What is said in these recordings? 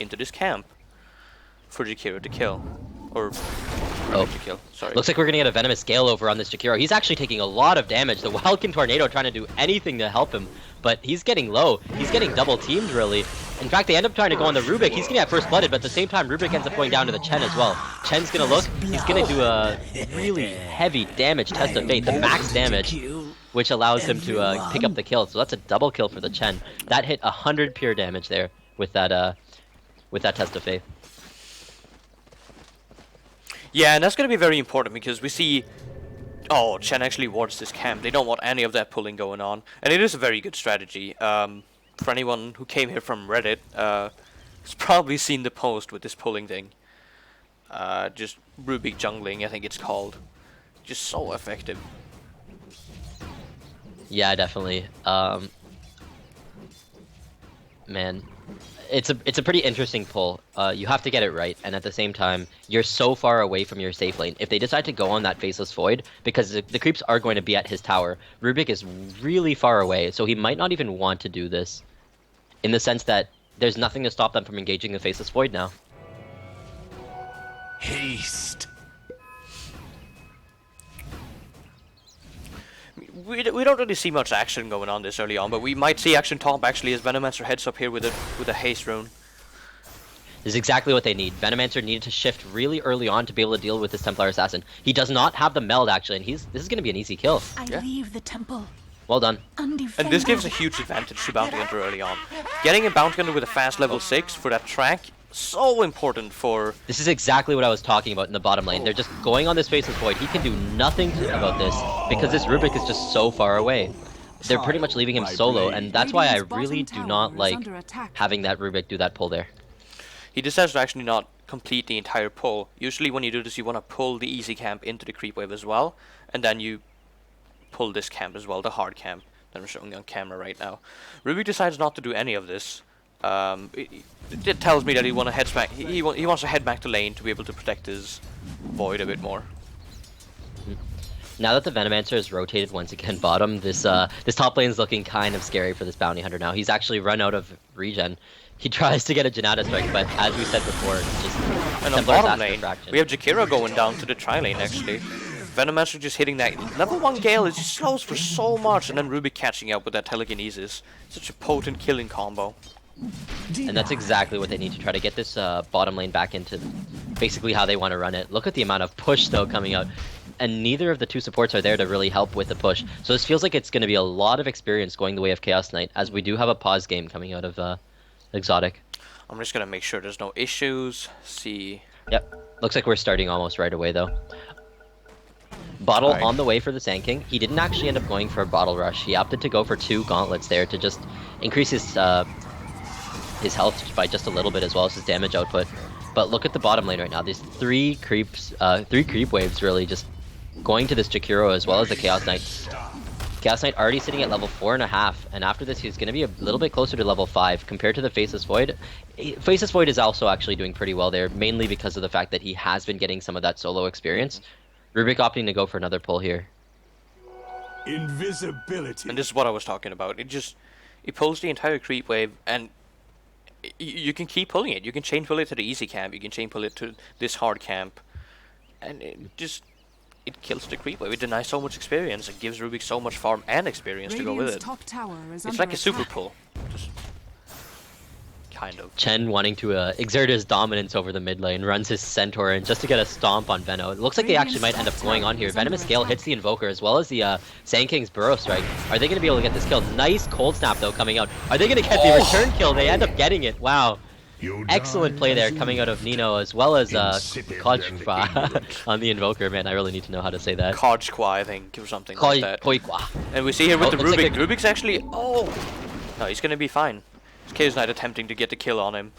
into this camp for Jakiro to kill. Or Oh, to kill, sorry. Looks like we're gonna get a Venomous Gale over on this Jakiro. He's actually taking a lot of damage. The Wildkin Tornado trying to do anything to help him, but he's getting low. He's getting double teamed, really. In fact, they end up trying to go on the Rubik. He's gonna get first blooded, but at the same time, Rubik ends up going down to the Chen as well. Chen's gonna look. He's gonna do a really heavy damage test of fate, the max damage, which allows him to pick up the kill. So that's a double kill for the Chen. That hit 100 pure damage there with that test of faith. Yeah, and that's going to be very important because we see, oh, Chen actually wards this camp. They don't want any of that pulling going on, and it is a very good strategy. For anyone who came here from Reddit, has probably seen the post with this pulling thing. Just Rubik jungling, I think it's called. Just so effective. Yeah, definitely. Man, it's a pretty interesting pull. You have to get it right, and at the same time, you're so far away from your safe lane. If they decide to go on that Faceless Void, because the creeps are going to be at his tower, Rubik is really far away, so he might not even want to do this. In the sense that there's nothing to stop them from engaging the Faceless Void now. Haste. We don't really see much action going on this early on, but we might see action top actually as Venomancer heads up here with a haste rune. This is exactly what they need. Venomancer needed to shift really early on to be able to deal with this Templar Assassin. He does not have the meld actually, and this is going to be an easy kill. I leave the temple. Well done. And this gives a huge advantage to Bounty Hunter early on. Getting a Bounty Hunter with a fast level 6 for that track, so important for... This is exactly what I was talking about in the bottom lane. They're just going on this Faceless Void. He can do nothing about this because this Rubik is just so far away. They're pretty much leaving him solo, and that's why I really do not like having that Rubik do that pull there. He decides to actually not complete the entire pull. Usually when you do this, you want to pull the easy camp into the creep wave as well, and then you pull this camp as well, the hard camp that I'm showing on camera right now. Rubik decides not to do any of this. It tells me that he wants to head back. He wants to head back to lane to be able to protect his void a bit more. Now that the Venomancer is rotated once again bottom, this top lane is looking kind of scary for this Bounty Hunter now. He's actually run out of regen. He tries to get a Janata strike, but as we said before, it's just and on bottom lane, we have Jakiro going down to the tri lane actually. Venomancer just hitting that level 1 Gale, it just slows for so much, and then Rubik catching up with that telekinesis. Such a potent killing combo. And that's exactly what they need to try to get this bottom lane back into basically how they want to run it. Look at the amount of push though coming out, and neither of the two supports are there to really help with the push. So this feels like it's going to be a lot of experience going the way of Chaos Knight, as we do have a pause game coming out of Exotic. I'm just going to make sure there's no issues. See. Yep. Looks like we're starting almost right away though. Bottle on the way for the Sand King. He didn't actually end up going for a Bottle Rush. He opted to go for 2 gauntlets there to just increase his health by just a little bit as well as his damage output. But look at the bottom lane right now. These 3 creep waves really just going to this Jakiro as well as the Chaos Knight. Chaos Knight already sitting at level 4.5, and after this he's going to be a little bit closer to level 5 compared to the Faceless Void. Faceless Void is also actually doing pretty well there, mainly because of the fact that he has been getting some of that solo experience. Rubik opting to go for another pull here. Invisibility. And this is what I was talking about. It pulls the entire creep wave, and you can keep pulling it. You can chain pull it to the easy camp. You can chain pull it to this hard camp, and it kills the creep wave. It denies so much experience. It gives Rubik so much farm and experience to go with it. Top tower is It's like a super pull. Just kind of. Chen wanting to exert his dominance over the mid lane, runs his Centaur in just to get a stomp on Veno. It looks like they actually might end up going on here. Venomous Gale hits the Invoker as well as the Sand King's Burrow Strike. Are they going to be able to get this kill? Nice Cold Snap though coming out. Are they going to get the return kill? They end up getting it. Wow. Excellent play there coming out of Nino as well as Kojqua on the Invoker. Man, I really need to know how to say that. Kojqua, I think, or something like that. Kojqua. And we see here with the Rubik. Like Rubik's actually... Oh! No, he's going to be fine. Chaos Knight attempting to get the kill on him,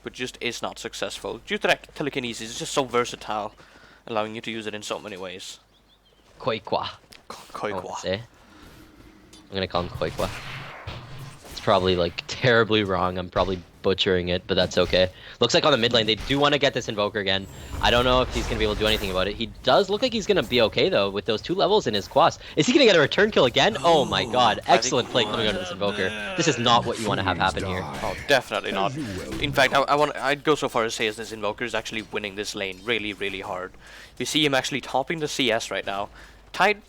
but just is not successful. Due to that telekinesis, it's just so versatile, allowing you to use it in so many ways. Kojqua. Kojqua. I'm going to call him Kojqua. probably like terribly wrong. I'm probably butchering it, but that's okay. Looks like on the mid lane they do want to get this Invoker again. I don't know if he's gonna be able to do anything about it. He does look like he's gonna be okay though with those 2 levels in his quas. Is he gonna get a return kill again? Oh my god, excellent play coming out of this Invoker. This is not what you want to have happen here. Oh, definitely not. In fact, I'd go so far as say as this Invoker is actually winning this lane really, really hard. You see him actually topping the CS right now. Tied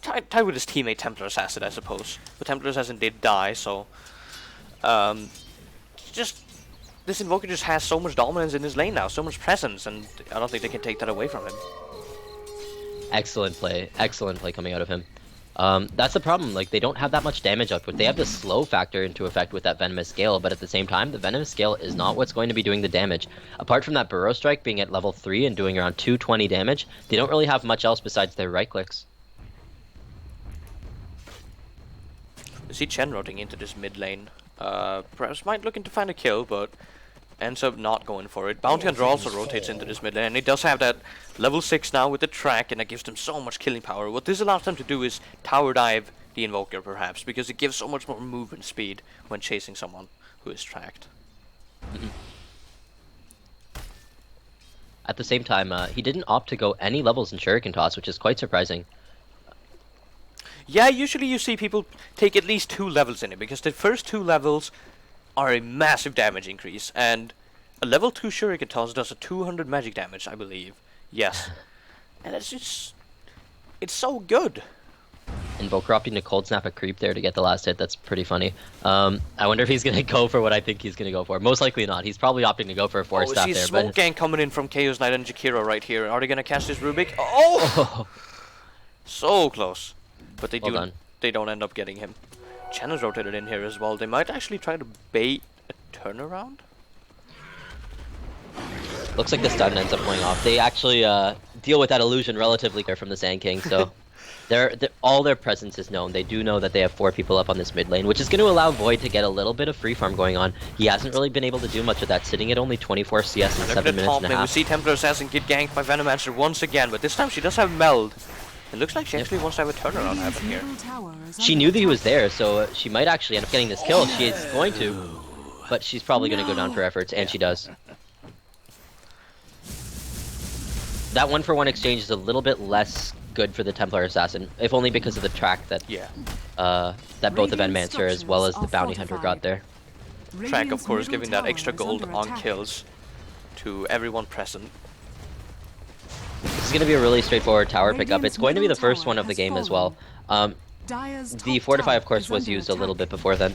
with his teammate Templar Assassin, I suppose. But Templar Assassin did die, so just this Invoker just has so much dominance in his lane now, so much presence, and I don't think they can take that away from him. Excellent play coming out of him. That's the problem, like they don't have that much damage output. They have the slow factor into effect with that Venomous Scale, but at the same time, the Venomous Scale is not what's going to be doing the damage. Apart from that Burrow Strike being at level 3 and doing around 220 damage, they don't really have much else besides their right clicks. You see Chen rotating into this mid lane. Perhaps might looking to find a kill, but ends up not going for it. Bounty Hunter also rotates into this mid lane, and he does have that level 6 now with the track, and that gives them so much killing power. What this allows them to do is tower dive the Invoker, perhaps, because it gives so much more movement speed when chasing someone who is tracked. At the same time, he didn't opt to go any levels in Shuriken Toss, which is quite surprising. Yeah, usually you see people take at least 2 levels in it, because the first 2 levels are a massive damage increase, and a level 2 Shuriken Toss does a 200 magic damage, I believe. Yes. And it's so good. Invoker opting to cold snap a creep there to get the last hit. That's pretty funny. I wonder if he's gonna go for what I think he's gonna go for. Most likely not. He's probably opting to go for a 4-staff there. Smoke gang coming in from Chaos Knight and Jakiro right here. Are they gonna catch this Rubik? Oh! So close. But they don't end up getting him. Chen is rotated in here as well. They might actually try to bait a turnaround. Looks like the stun ends up going off. They actually deal with that illusion relatively clear from the Sand King, so all their presence is known. They do know that they have 4 people up on this mid lane, which is going to allow Void to get a little bit of free farm going on. He hasn't really been able to do much of that, sitting at only 24 CS in 7 minutes and a half. We see Templar Assassin get ganked by Venomancer once again, but this time she does have Meld. It looks like she actually wants to have a turnaround happen here. She knew that he was there, so she might actually end up getting this kill. She is going to, but she's probably going to go down for efforts, and she does. That 1-for-1 exchange is a little bit less good for the Templar Assassin, if only because of the track that that both the Venomancer as well as the Bounty Hunter got there. Track, of course, giving that extra gold on kills to everyone present. This is going to be a really straightforward tower pickup. It's going to be the first one of the game as well. The Fortify, of course, was used a little bit before then.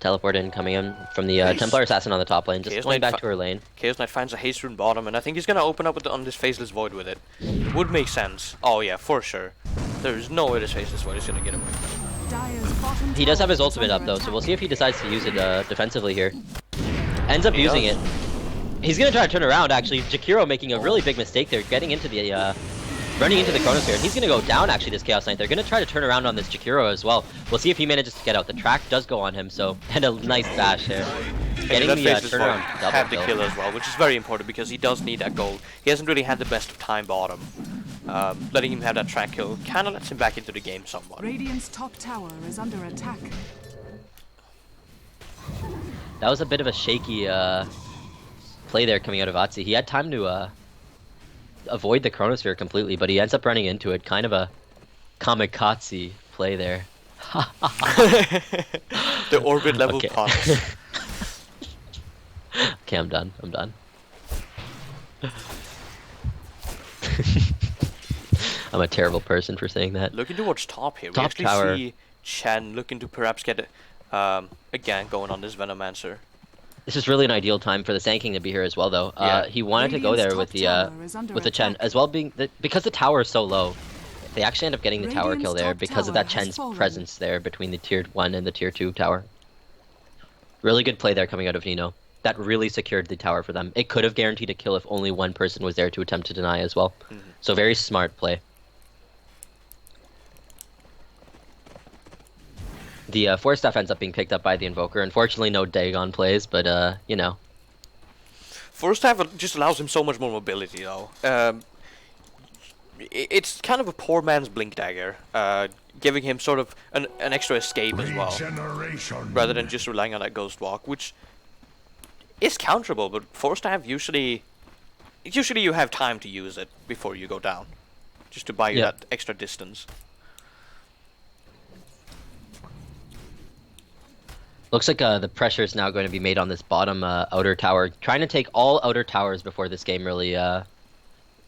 Teleport in, coming in from the Templar Assassin on the top lane, just going back to her lane. Chaos Knight finds a haste rune bottom, and I think he's going to open up on this Faceless Void with it. Would make sense. Oh yeah, for sure. There's no way this Faceless Void is going to get away. He does have his ultimate up though, so we'll see if he decides to use it defensively here. Ends up using it. He's going to try to turn around, actually. Jakiro making a really big mistake there, getting into the running into the Chronosphere. He's going to go down, actually, this Chaos Knight. They're going to try to turn around on this Jakiro as well. We'll see if he manages to get out. The track does go on him, so, and a nice dash there. Getting the turnaround have the kill as well, which is very important because he does need that gold. He hasn't really had the best of time bottom. Letting him have that track kill kind of lets him back into the game somewhat. Radiant's top tower is under attack. That was a bit of a shaky play there coming out of Atsi. He had time to avoid the Chronosphere completely, but he ends up running into it. Kind of a kamikaze play there. The orbit level pops. Okay, I'm done. I'm done. I'm a terrible person for saying that. Looking towards top here. Top we actually see Chen looking to perhaps get a gang going on this Venomancer. This is really an ideal time for the Sand King to be here as well, though. He wanted to go there with the Chen, as well because the tower is so low. They actually end up getting the tower kill there because of that Chen's presence there between the tier 1 and the tier 2 tower. Really good play there coming out of Nino. That really secured the tower for them. It could have guaranteed a kill if only one person was there to attempt to deny as well. So very smart play. The 4-staff ends up being picked up by the Invoker. Unfortunately, no Dagon plays, but, you know. 4-staff just allows him so much more mobility, though. it's kind of a poor man's Blink Dagger, giving him sort of an extra escape as well, rather than just relying on that Ghost Walk, which is counterable, but forced to have usually you have time to use it before you go down, just to buy you that extra distance. Looks like the pressure is now going to be made on this bottom outer tower, trying to take all outer towers before this game really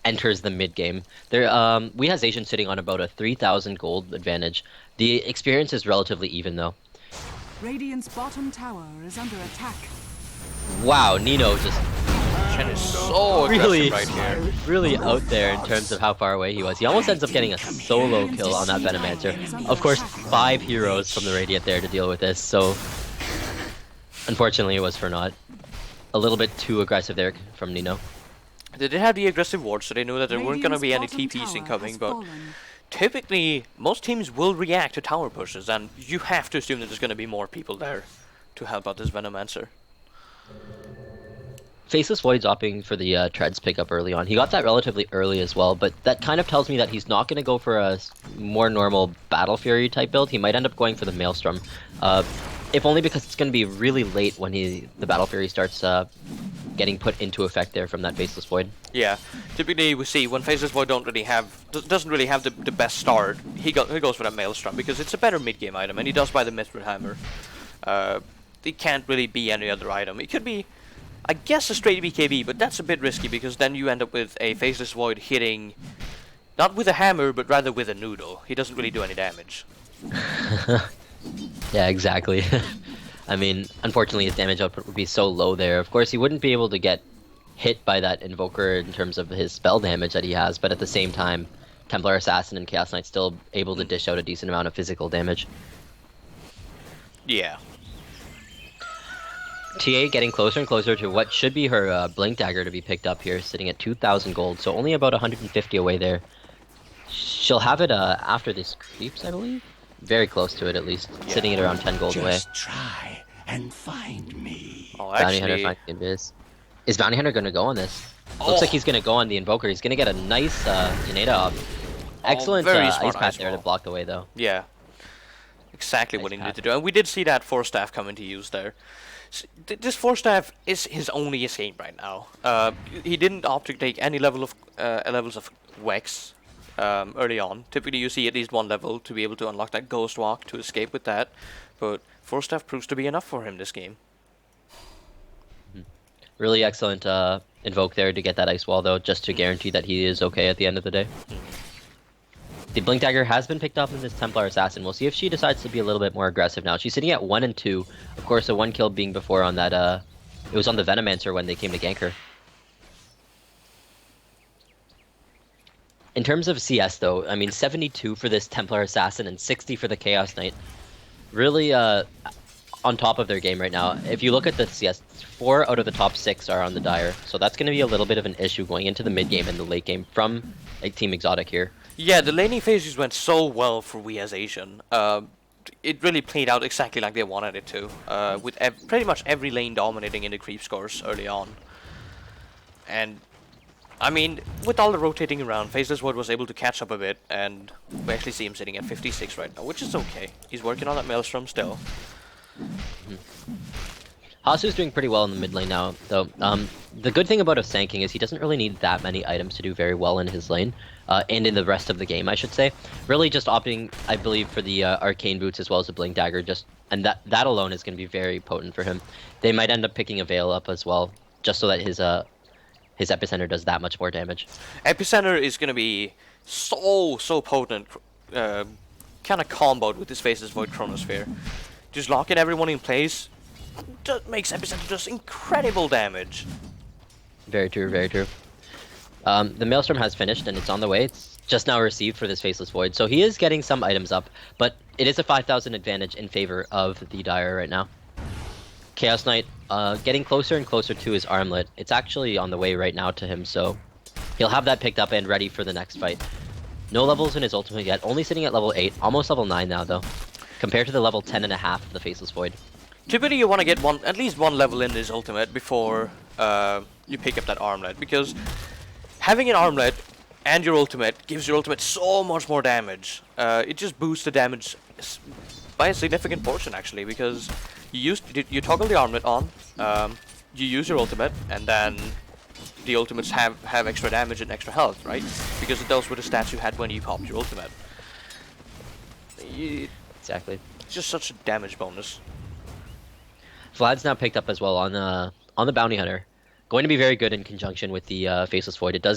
enters the mid game. There, WhA Asian sitting on about a 3,000 gold advantage. The experience is relatively even though. Radiant's bottom tower is under attack. Wow, Nino just Chen is so really, aggressive right here. really out there in terms of how far away he was. He almost ends up getting a solo kill on that Venomancer. Of course, 5 heroes from the Radiant there to deal with this, so unfortunately it was for naught. A little bit too aggressive there from Nino. They did have the aggressive ward, so they knew that there weren't going to be any TPs incoming, but typically most teams will react to tower pushes, and you have to assume that there's going to be more people there to help out this Venomancer. Faceless Void's opting for the Treads pickup early on. He got that relatively early as well, but that kind of tells me that he's not going to go for a more normal Battle Fury type build. He might end up going for the Maelstrom, if only because it's going to be really late when the Battle Fury starts getting put into effect there from that Faceless Void. Yeah, typically we see when Faceless Void doesn't really have the best start, he goes for that Maelstrom because it's a better mid game item, and he does buy the Mithril Hammer. It can't really be any other item. It could be, I guess, a straight BKB, but that's a bit risky because then you end up with a Faceless Void hitting, not with a hammer, but rather with a noodle. He doesn't really do any damage. Yeah, exactly. I mean, unfortunately his damage output would be so low there. Of course, he wouldn't be able to get hit by that Invoker in terms of his spell damage that he has, but at the same time, Templar Assassin and Chaos Knight still able to dish out a decent amount of physical damage. Yeah. TA getting closer and closer to what should be her Blink Dagger to be picked up here, sitting at 2,000 gold, so only about 150 away there. She'll have it after this creeps, I believe? Very close to it, at least. Yeah. Sitting at around 10 gold away. Just try and find me. Oh, Bounty Hunter finding Invis. Is Bounty Hunter going to go on this? Looks like he's going to go on the Invoker. He's going to get a nice Yaneda off. Excellent Ice Path there to block the way, though. Yeah. Exactly what he needed to do. And we did see that Force Staff come into use there. This Force Staff is his only escape right now. He didn't opt to take any levels of Wex early on. Typically you see at least one level to be able to unlock that Ghost Walk to escape with that, but Force Staff proves to be enough for him this game. Really excellent invoke there to get that Ice Wall though, just to guarantee that he is okay at the end of the day. The Blink Dagger has been picked up in this Templar Assassin. We'll see if she decides to be a little bit more aggressive now. She's sitting at 1 and 2. Of course, a 1 kill being before on that, it was on the Venomancer when they came to gank her. In terms of CS though, I mean 72 for this Templar Assassin and 60 for the Chaos Knight. Really on top of their game right now. If you look at the CS, 4 out of the top 6 are on the Dire. So that's going to be a little bit of an issue going into the mid game and the late game from Team Exotic here. Yeah, the laning phases went so well for WhA Asian. It really played out exactly like they wanted it to, with pretty much every lane dominating in the creep scores early on. And I mean, with all the rotating around, Faceless Void was able to catch up a bit, and we actually see him sitting at 56 right now, which is okay. He's working on that Maelstrom still. Hasu's doing pretty well in the mid lane now, though. The good thing about Osanking is he doesn't really need that many items to do very well in his lane, and in the rest of the game, I should say. Really just opting, I believe, for the Arcane Boots as well as the Blink Dagger, and that alone is going to be very potent for him. They might end up picking a Veil up as well, just so that his Epicenter does that much more damage. Epicenter is going to be so potent, kind of comboed with this Faceless Void Chronosphere. Just locking everyone in place makes Epicenter just incredible damage. Very true, very true. The Maelstrom has finished and it's on the way. It's just now received for this Faceless Void. So he is getting some items up, but it is a 5,000 advantage in favor of the Dire right now. Chaos Knight getting closer and closer to his armlet. It's actually on the way right now to him, so he'll have that picked up and ready for the next fight. No levels in his ultimate yet, only sitting at level 8, almost level 9 now though, compared to the level 10.5 of the Faceless Void. Typically you want to get at least one level in his ultimate before you pick up that armlet, because having an armlet and your ultimate gives your ultimate so much more damage. It just boosts the damage by a significant portion actually, because you toggle the armlet on, you use your ultimate, and then the ultimates have extra damage and extra health, right? Because those were the stats you had when you popped your ultimate. Exactly. It's just such a damage bonus. Vlad's now picked up as well on the bounty hunter. Going to be very good in conjunction with the Faceless Void. It does